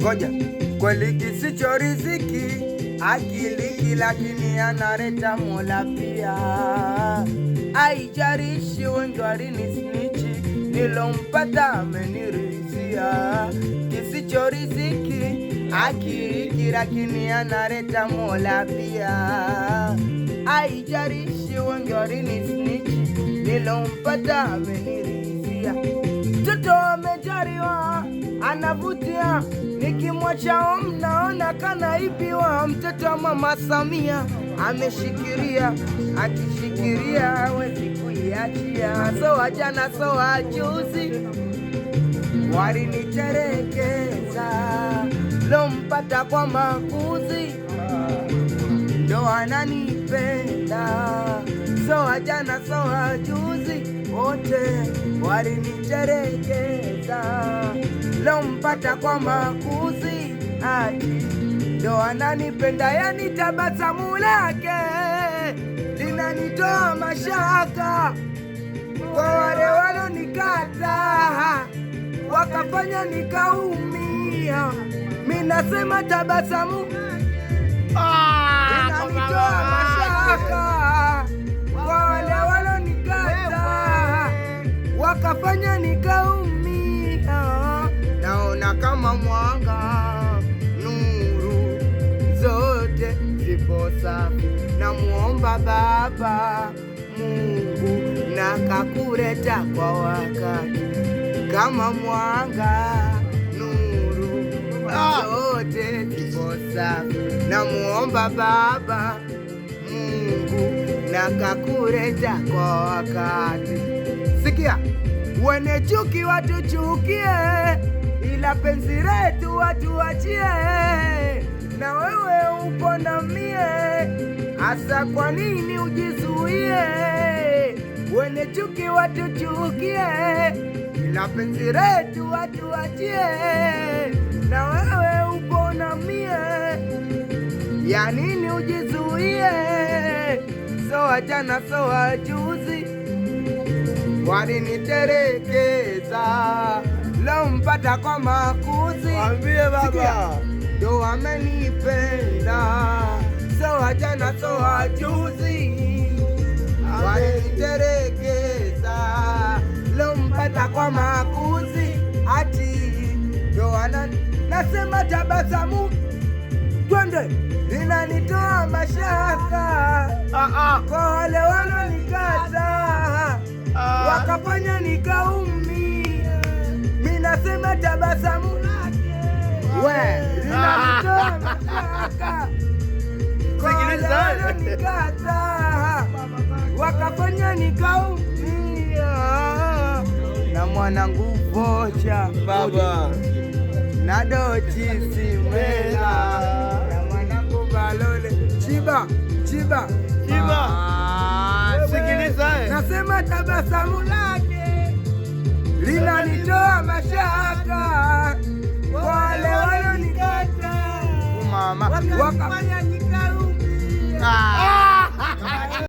Ngoja, kweli kisicho riziki akiliki, lakini analeta Mola pia. Haijalishi wengi walinisnichi, nilompata amenirizia. Kisicho riziki akiliki, lakini analeta Mola pia. Haijalishi wengi walinisnichi, nilompata amenirizia. Mtoto amejaliwa anavutia, nikimwacha mnaona kanaibiwa. Mtoto wa Mama Samia ameshikiria, akishikiria hawezi kuiachia. So wajana so wajuzi waliniterekeza, lompata kwa makuzi ndo ananipenda. So wajana so wajuzi wote waliniterekeza, lompata kwa makuzi ati ndo ananipenda. Yani tabasamu lake linanitoa mashaka, kwa wale walonikata wakafanya nikaumia. Minasema tabasamu linanitoa mashaka, kwa wale walonikata wakafanya nikaumia. Naona kama mwanga, nuru zote zipo safi. Namuomba Baba Mungu na kakuleta kwa wakati. Kama mwanga, nuru zote zipo safi. Namuomba Baba Mungu na kakuleta kwa wakati. Sikia, wene chuki watuchukie, ila penzi letu watuachie. Na wewe upo na mie, asa kwa nini ujizuie? Wene chuki watuchukie, ila penzi letu watuachie. Na wewe upo na mie, ya nini ujizuie? So wajana so wajuzi waliniterekeza, lompata kwa makuzi. Mwambie baba ndo wamenipenda. So wajana so wajuzi waliniterekeza, lompata kwa makuzi ati ndo nasema tabasamu twende linanitoa mashaka, kwa wale walonikata wakafanya nikaumia. Minasema tabasamu linanitoa mashaka, kwa wale walonikata wakafanya nikaumia. Na mwanangu Vocha baba na Dochi Simela na mwanangu Balole Chiba. Sikiliza, nasema tabasamu lake linanitoa mashaka, kwa wale walonikata wakafanya